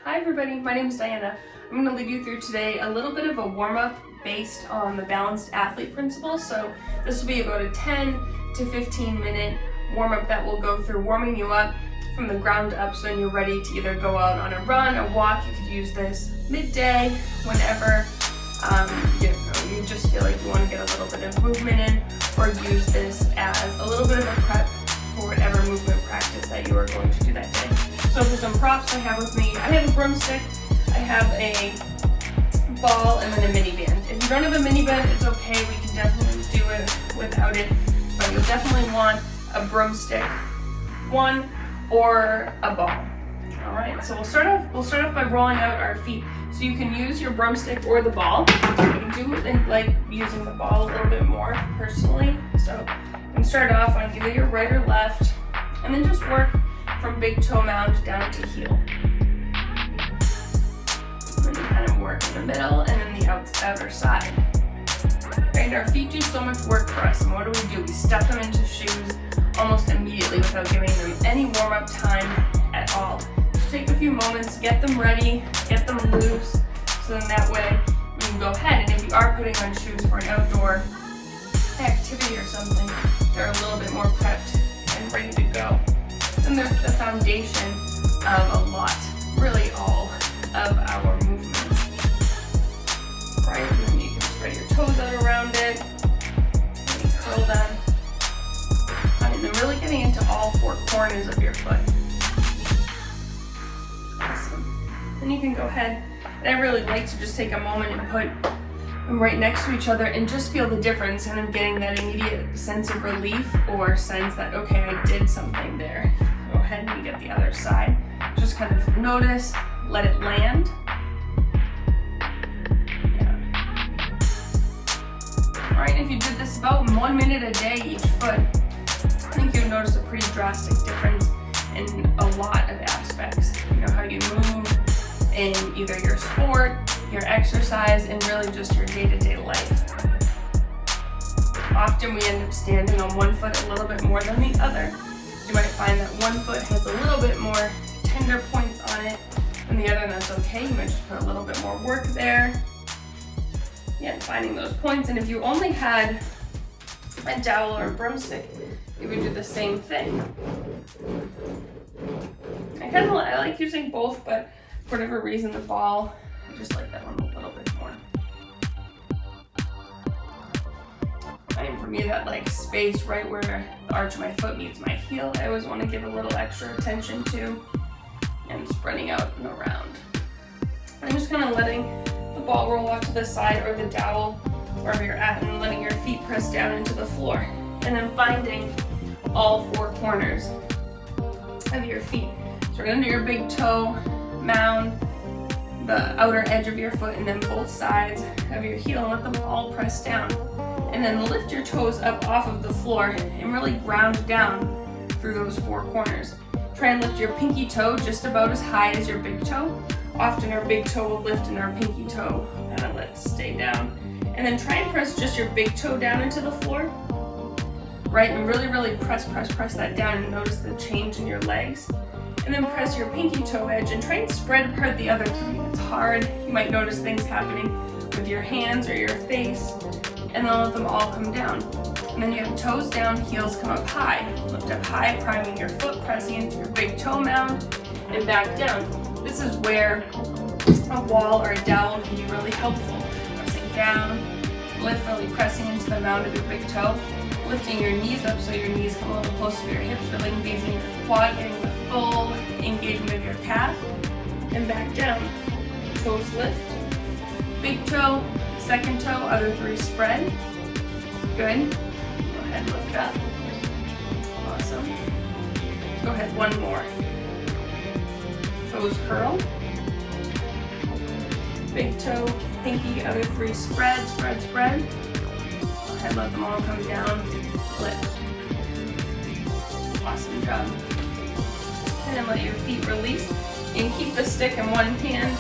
Hi everybody, my name is Diana. I'm going to lead you through today a little bit of a warm-up based on the balanced athlete principle. So this will be about a 10 to 15 minute warm-up that will go through warming you up from the ground up so when you're ready to either go out on a run, a walk. You could use this midday, whenever you just feel like you want to get a little bit of movement in, or use this as a little bit of a prep for whatever movement practice that you are going to do that day. So for some props I have with me, I have a broomstick, I have a ball, and then a mini band. If you don't have a mini band, it's okay, we can definitely do it without it, but you'll definitely want a broomstick, one, or a ball. Alright, so we'll start off by rolling out our feet. So you can use your broomstick or the ball. You can do like using the ball a little bit more personally. So you can start off on either your right or left, and then just work from big toe mound down to heel. And then you kind of work in the middle and then the outer side. Right, our feet do so much work for us, and what do? We stuff them into shoes almost immediately without giving them any warm-up time at all. Just take a few moments, get them ready, get them loose, so then that way we can go ahead, and if you are putting on shoes for an outdoor activity or something, they're a little bit more prepped and ready to go. And they're the foundation of a lot, really all of our movement. Right, and then you can spread your toes out around it, and you curl them. And then really getting into all four corners of your foot. Awesome. Then you can go ahead, and I really like to just take a moment and put them right next to each other and just feel the difference, and I'm getting that immediate sense of relief or sense that, okay, I did something there. Go ahead and get the other side. Just kind of notice, let it land. All right, if you did this about 1 minute a day each foot, I think you'll notice a pretty drastic difference in a lot of aspects. You know, how you move in either your sport, your exercise, and really just your day-to-day life. Often we end up standing on one foot a little bit more than the other. You might find that one foot has a little bit more tender points on it than the other, and that's okay. You might just put a little bit more work there. Yeah, and finding those points. And if you only had a dowel or a broomstick, you would do the same thing. I like using both, but for whatever reason, the ball, I just like that one a little bit more. And for me, that like space right where the arch of my foot meets my heel, I always want to give a little extra attention to, and spreading out and around. And just kind of letting the ball roll off to the side or the dowel, wherever you're at, and letting your feet press down into the floor. And then finding all four corners of your feet. So we're going to do your big toe mound, the outer edge of your foot, and then both sides of your heel, and let them all press down. And then lift your toes up off of the floor and really ground down through those four corners. Try and lift your pinky toe just about as high as your big toe. Often our big toe will lift and our pinky toe kind of let stay down. And then try and press just your big toe down into the floor. Right, and really press that down, and notice the change in your legs. And then press your pinky toe edge and try and spread apart the other three. It's hard. You might notice things happening with your hands or your face, and then let them all come down. And then you have toes down, heels come up high. Lift up high, priming your foot, pressing into your big toe mound, and back down. This is where a wall or a dowel can be really helpful. Pressing down, lift, really pressing into the mound of your big toe. Lifting your knees up so your knees come a little closer to your hips, really engaging your quad, getting the full engagement of your calf, and back down. Toes lift, big toe, second toe, other three spread. Good. Go ahead, lift up. Awesome. Go ahead, one more. Toes curl. Big toe, pinky, other three spread. And let them all come down, lift. Awesome job. And then let your feet release. You can keep the stick in one hand,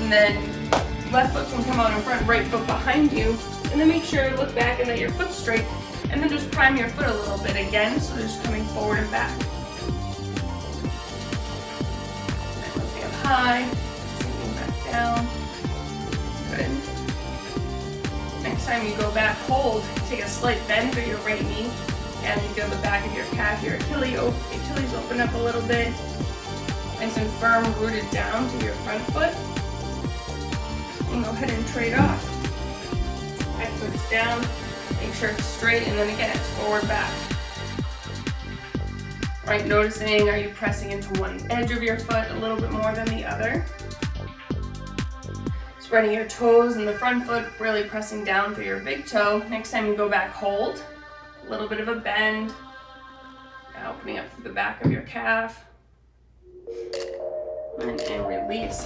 and then left foot can come out in front, right foot behind you. And then make sure to look back and let your foot straight, and then just prime your foot a little bit again, so just coming forward and back. And lifting up high, time you go back, hold, take a slight bend through your right knee, and you feel the back of your calf, your Achilles open up a little bit. Nice and firm, rooted down to your front foot. And go ahead and trade off. Back foot's down, make sure it's straight, and then again, it's forward back. Right, noticing, are you pressing into one edge of your foot a little bit more than the other? Spreading your toes and the front foot, really pressing down through your big toe. Next time you go back, hold. A little bit of a bend. Now opening up through the back of your calf. And release.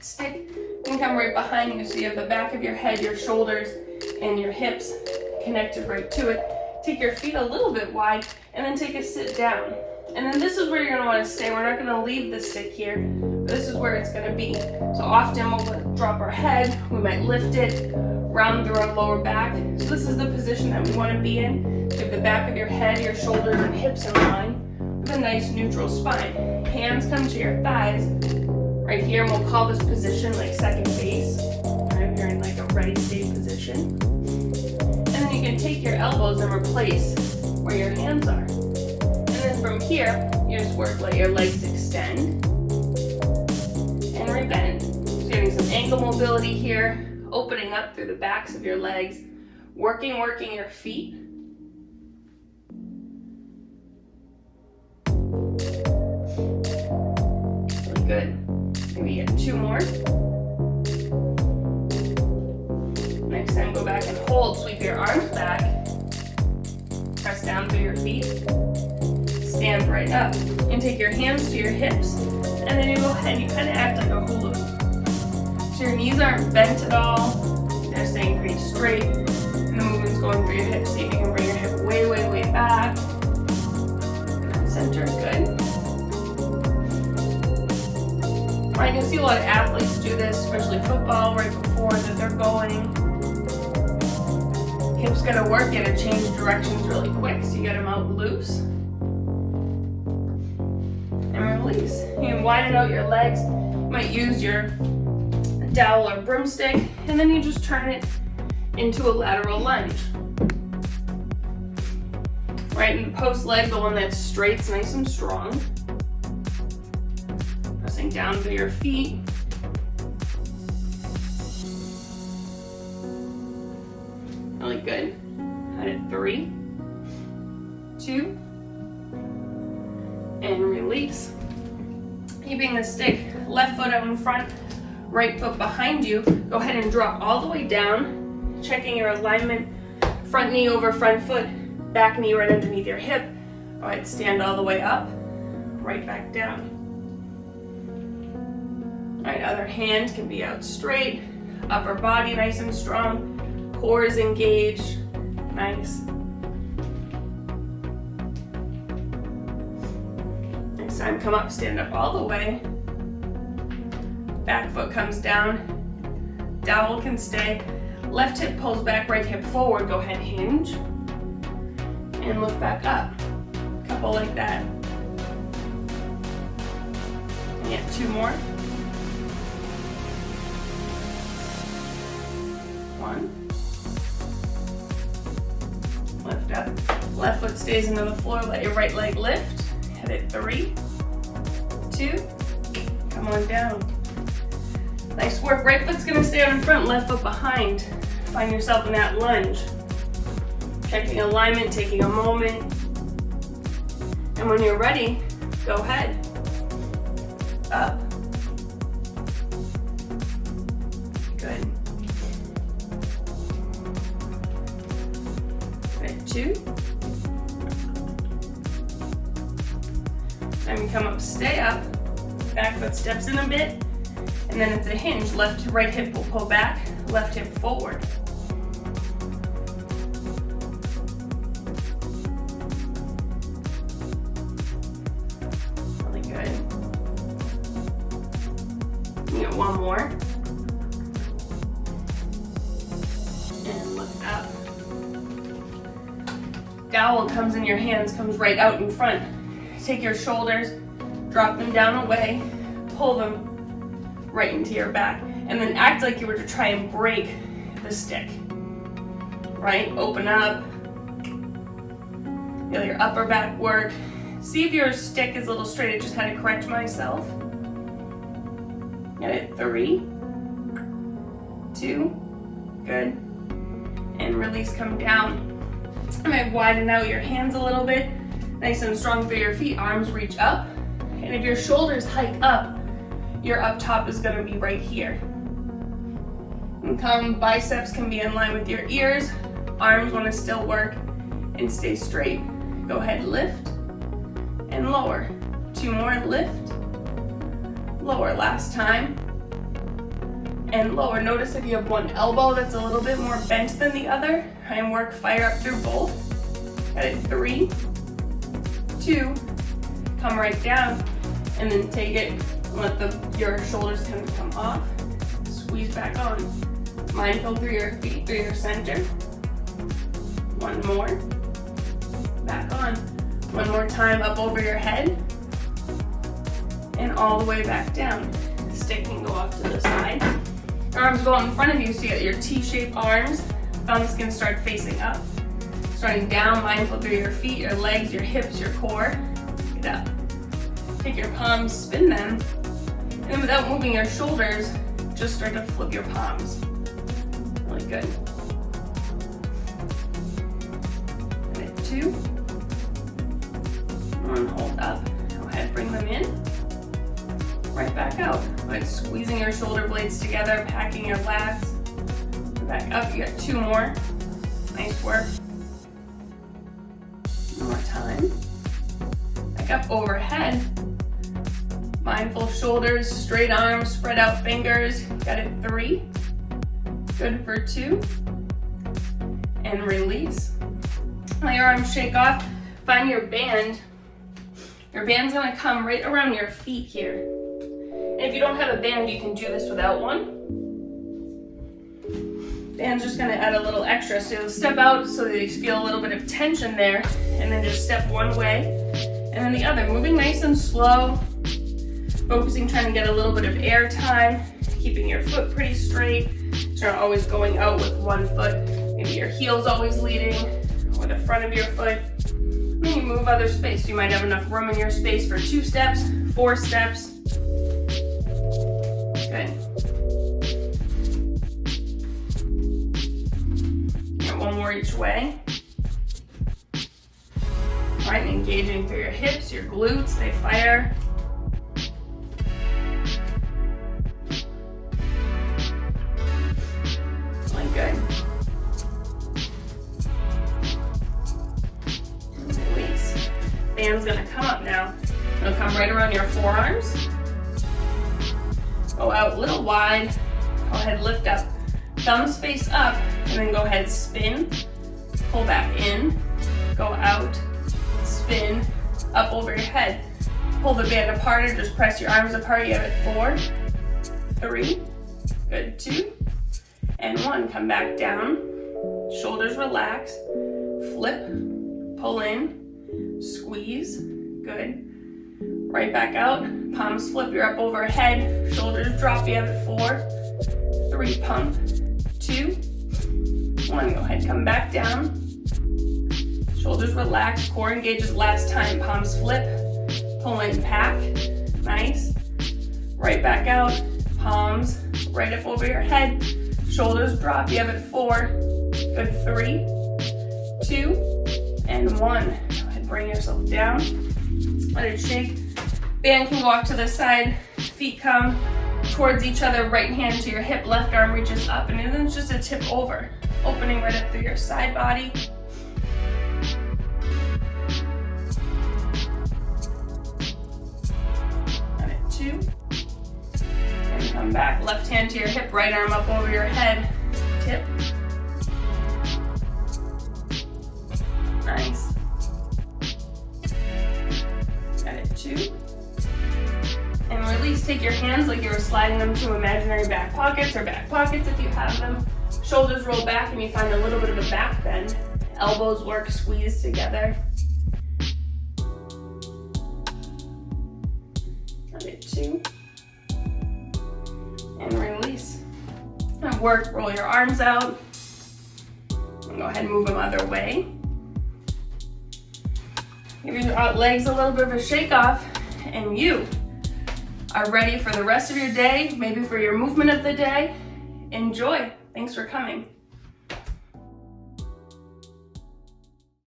Stick can come right behind you, so you have the back of your head, your shoulders, and your hips connected right to it. Take your feet a little bit wide, and then take a sit down. And then this is where you're going to want to stay. We're not going to leave the stick here, but this is where it's going to be. So often we'll drop our head, we might lift it, round through our lower back. So this is the position that we want to be in. Keep the back of your head, your shoulders, and hips in line with a nice neutral spine. Hands come to your thighs. Right here, and we'll call this position like second base. Right, you're in like a ready state position. And then you can take your elbows and replace where your hands are. And then from here, you just work, let your legs extend and rebend. So getting some ankle mobility here, opening up through the backs of your legs, working your feet. Really good. Maybe get 2 more. Next time, go back and hold. Sweep your arms back. Press down through your feet. Stand right up. And take your hands to your hips. And then you go ahead and you kind of act like a hula hoop. So your knees aren't bent at all. They're staying pretty straight. And the movement's going through your hips. So you can bring your hip way, way, way back. And center, good. Right, you can see a lot of athletes do this, especially football, right before that they're going. Hips gotta work, you gotta change directions really quick, so you get them out loose. And release. You can widen out your legs. You might use your dowel or broomstick, and then you just turn it into a lateral lunge. Right, and the post leg, the one that's straight, is nice and strong. Pressing down through your feet. Really good. At 3, 2, and release. Keeping the stick, left foot out in front, right foot behind you. Go ahead and drop all the way down, checking your alignment. Front knee over front foot, back knee right underneath your hip. Go ahead, stand all the way up, right back down. All right, other hand can be out straight, upper body nice and strong, core is engaged, nice. Next time, come up, stand up all the way. Back foot comes down, dowel can stay. Left hip pulls back, right hip forward, go ahead, hinge. And lift back up, a couple like that. And yet 2 more. 1. Lift up. Left foot stays into the floor. Let your right leg lift. Hit it. 3, 2. Come on down. Nice work. Right foot's gonna stay out in front. Left foot behind. Find yourself in that lunge. Checking alignment, taking a moment. And when you're ready, go ahead. Up. Good. 2. Then you come up, stay up. Back foot steps in a bit. And then it's a hinge. Left to right hip will pull back. Left hip forward. Really good. You get 1 more. And lift up. Dowel comes in your hands, comes right out in front. Take your shoulders, drop them down away, pull them right into your back, and then act like you were to try and break the stick. right? Open up. Feel your upper back work. See if your stick is a little straight. I just had to correct myself. Get it? 3, 2, good. And release, come down. I might widen out your hands a little bit. Nice and strong through your feet. Arms reach up. And if your shoulders hike up, your up top is gonna be right here. And come, biceps can be in line with your ears. Arms wanna still work and stay straight. Go ahead, lift and lower. 2 more, lift, lower. Last time, and lower. Notice if you have one elbow that's a little bit more bent than the other. Try and work, fire up through both. Got it, 3, 2, come right down, and then take it, let your shoulders kind of come off. Squeeze back on. Mindful through your feet, through your center. 1 more. Back on. 1 more time, up over your head. And all the way back down. Stick can go off to the side. Arms go out in front of you so you get your T-shaped arms. Thumbs can start facing up. Starting down, mindful through your feet, your legs, your hips, your core. Get up. Take your palms, spin them. And then without moving your shoulders, just start to flip your palms. Really good. And 2. 1, hold up. Go ahead, bring them in. Right back out. Like squeezing your shoulder blades together, packing your lats. Back up, you got 2 more. Nice work. 1 more time. Back up overhead. Mindful shoulders, straight arms, spread out fingers. Got it, 3. Good for 2. And release. Let your arms shake off. Find your band. Your band's gonna come right around your feet here. And if you don't have a band, you can do this without one. Band's just gonna add a little extra. So you'll step out so that you feel a little bit of tension there, and then just step one way, and then the other. Moving nice and slow, focusing, trying to get a little bit of air time, keeping your foot pretty straight. So you're not always going out with one foot. Maybe your heel's always leading, or the front of your foot. Then you move other space. You might have enough room in your space for 2 steps, 4 steps. Good. And 1 more each way. All right, and engaging through your hips, your glutes, they fire. Really good. And release. Band's gonna come up now. It'll come right around your forearms. Go out a little wide. Go ahead, lift up. Thumbs face up, and then go ahead, spin. Pull back in. Go out. Spin. Up over your head. Pull the band apart or just press your arms apart. You have it 4, 3, good, 2, and 1. Come back down. Shoulders relax. Flip. Pull in. Squeeze. Good. Right back out. Palms flip, you're up overhead. Shoulders drop, you have it 4, 3, pump, 2, 1. Go ahead, come back down. Shoulders relax, core engages last time. Palms flip, pull in, pack. Nice. Right back out. Palms right up over your head. Shoulders drop, you have it 4, good, 3, 2, and 1. Go ahead, bring yourself down. Let it shake. Band can go off to the side, feet come towards each other, right hand to your hip, left arm reaches up, and then it's just a tip over, opening right up through your side body. Got it, 2. And come back, left hand to your hip, right arm up over your head, tip. Nice. Got it, 2. And release, take your hands like you were sliding them to imaginary back pockets or back pockets if you have them. Shoulders roll back and you find a little bit of a back bend. Elbows work, squeeze together. Got it, 2. And release. And work, roll your arms out. Go ahead and move them other way. Give your legs a little bit of a shake off, and you are ready for the rest of your day, maybe for your movement of the day. Enjoy. Thanks for coming.